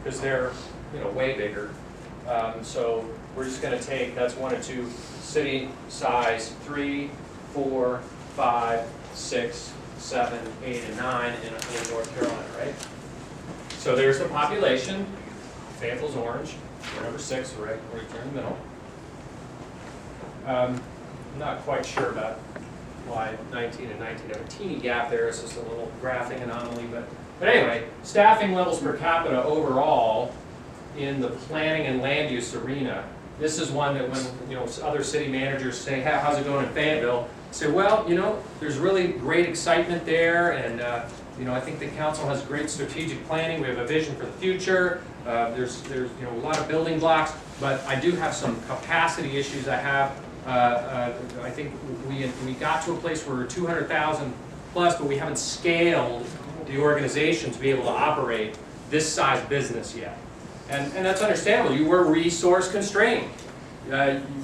because they're, you know, way bigger. So we're just going to take, that's 1 and 2, city size 3, 4, 5, 6, 7, 8, and 9 in North Carolina, right? So there's the population. Fayetteville's orange. We're number 6, right there in the middle. I'm not quite sure about why 19 and 19 have a teeny gap there. It's just a little graphing anomaly. But anyway, staffing levels per capita overall in the planning and land use arena. This is one that when, you know, other city managers say, hey, how's it going in Fayetteville? Say, well, you know, there's really great excitement there, and you know, I think the council has great strategic planning. We have a vision for the future. There's you know, a lot of building blocks, but I do have some capacity issues. I have. I think we got to a place where we're 200,000 plus, but we haven't scaled the organization to be able to operate this size business yet. And that's understandable. You were resource constrained.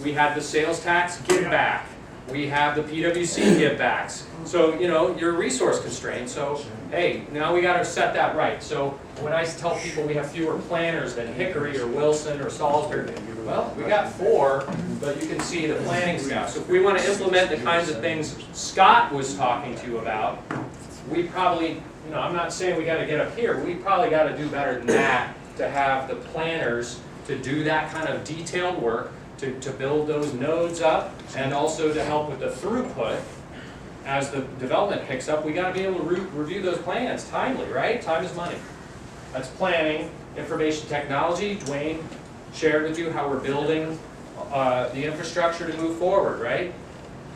We had the sales tax give back. We have the PWC give backs. So, you know, you're resource constrained. So, hey, now we got to set that right. So when I tell people we have fewer planners than Hickory or Wilson or Salisbury, well, we got 4, but you can see the planning staff. So if we want to implement the kinds of things Scott was talking to you about, we probably, you know, I'm not saying we got to get up here, but we probably got to do better than that to have the planners to do that kind of detailed work, to build those nodes up, and also to help with the throughput. As the development picks up, we got to be able to review those plans timely, right? Time is money. That's planning. Information technology, Dwayne shared with you how we're building the infrastructure to move forward, right?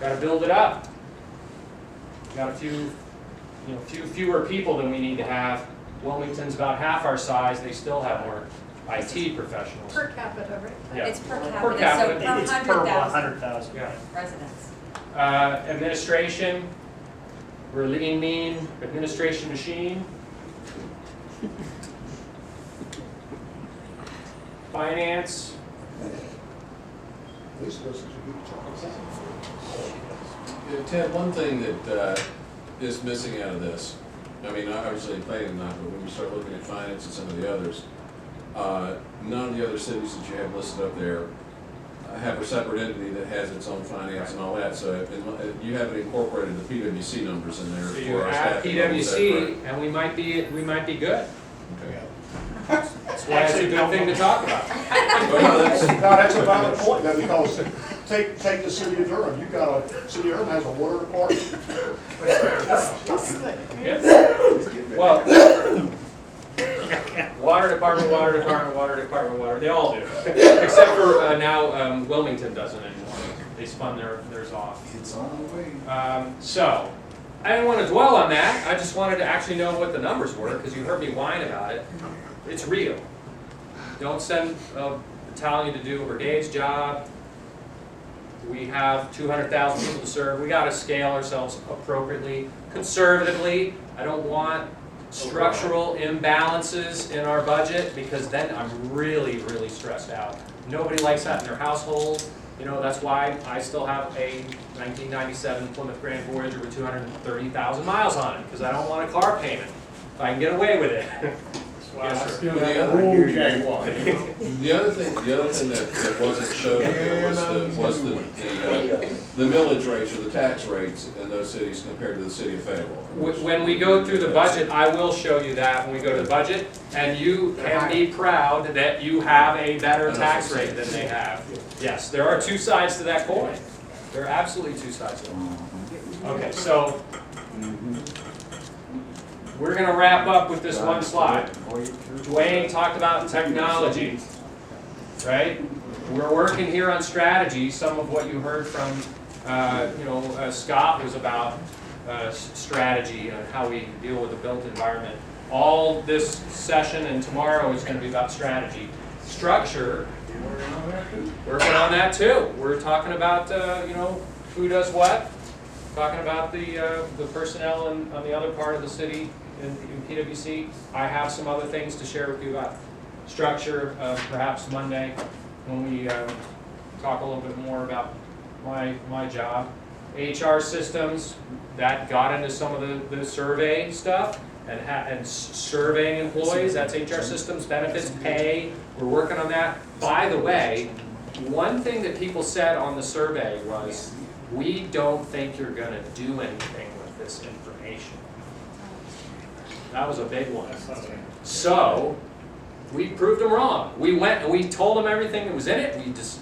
Got to build it up. Got a few fewer people than we need to have. Wilmington's about half our size. They still have more IT professionals. Per capita, right? Yeah. It's per capita, Per capita. so It's per per 100,000 100,000. Yeah. residents. Administration, we're lean, mean administration machine. Finance, Ted, one thing that is missing out of this, I mean, obviously planning not, but when you start looking at finance and some of the others, none of the other cities that you have listed up there have a separate entity that has its own finance and all that, so you haven't incorporated the PWC numbers in there. so you for our add staffing levels, is that PWC, correct? and we might be good. Okay. That's why it's a good thing to talk about. Well, no, that's, No, that's a valid point, though, because take the city of Durham. You've got city of Durham has a water department. Yep. Well, water department, they all do. Except for now, Wilmington doesn't anymore. They spun theirs off. It's on the way. So, I didn't want to dwell on that. I just wanted to actually know what the numbers were, because you heard me whine about it. It's real. Don't send a battalion to do a brigade's job. We have 200,000 people to serve. We got to scale ourselves appropriately, conservatively. I don't want structural imbalances in our budget, because then I'm really, really stressed out. Nobody likes that in their household. You know, that's why I still have a 1997 Plymouth Grand Voyager with 230,000 miles on it, because I don't want a car payment if I can get away with it. Yes, sir. The other thing that wasn't shown here was the millage rates or the tax rates in those cities compared to the city of Fayetteville. When we go through the budget, I will show you that when we go to the budget, and you can be proud that you have a better tax rate than they have. Yes, there are 2 sides to that coin. There are absolutely 2 sides to it. Okay, so we're going to wrap up with this one slide. Dwayne talked about technology, right? We're working here on strategy. Some of what you heard from Scott was about strategy and how we deal with the built environment. All this session and tomorrow is going to be about strategy. Structure, working on that too. We're talking about who does what. Talking about the personnel on the other part of the city in PWC. I have some other things to share with you about structure, perhaps Monday when we talk a little bit more about my job. HR systems, that got into some of the survey stuff. and surveying employees, that's HR systems, benefits, pay, we're working on that. By the way, one thing that people said on the survey was, we don't think you're gonna do anything with this information. That was a big one. So, we proved them wrong. We went and we told them everything that was in it.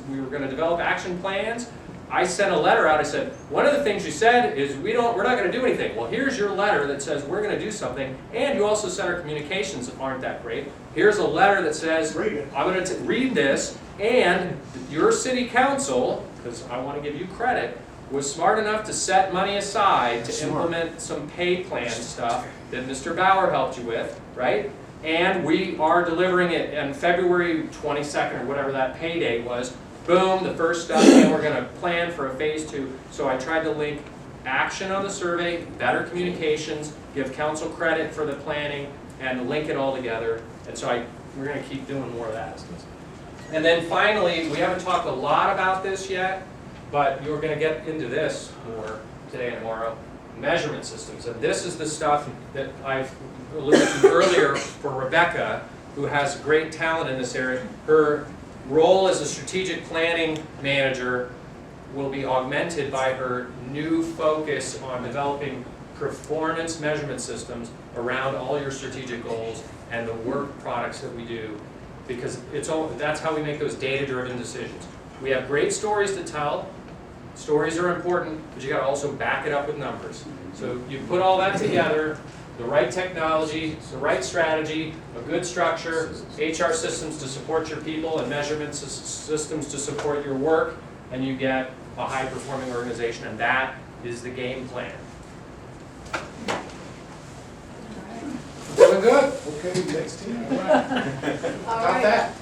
We were gonna develop action plans. I sent a letter out, I said, one of the things you said is we're not gonna do anything. Well, here's your letter that says we're gonna do something, and you also said our communications aren't that great. Here's a letter that says, Read it. I'm gonna read this, and your city council, because I wanna give you credit, was smart enough to set money aside to implement some pay plan stuff that Mr. Bauer helped you with, right? And we are delivering it on February 22nd or whatever that pay date was. Boom, the first stuff, and we're gonna plan for a phase 2. So I tried to link action on the survey, better communications, give council credit for the planning, and link it all together. And so we're gonna keep doing more of that. And then finally, we haven't talked a lot about this yet, but you're gonna get into this more today and tomorrow, measurement systems. And this is the stuff that I've alluded to earlier for Rebecca, who has great talent in this area. Her role as a strategic planning manager will be augmented by her new focus on developing performance measurement systems around all your strategic goals and the work products that we do, because that's how we make those data-driven decisions. We have great stories to tell. Stories are important, but you gotta also back it up with numbers. So you put all that together, the right technology, the right strategy, a good structure, HR systems to support your people, and measurement systems to support your work, and you get a high-performing organization, and that is the game plan. Doing good. Okay, next team. Got that?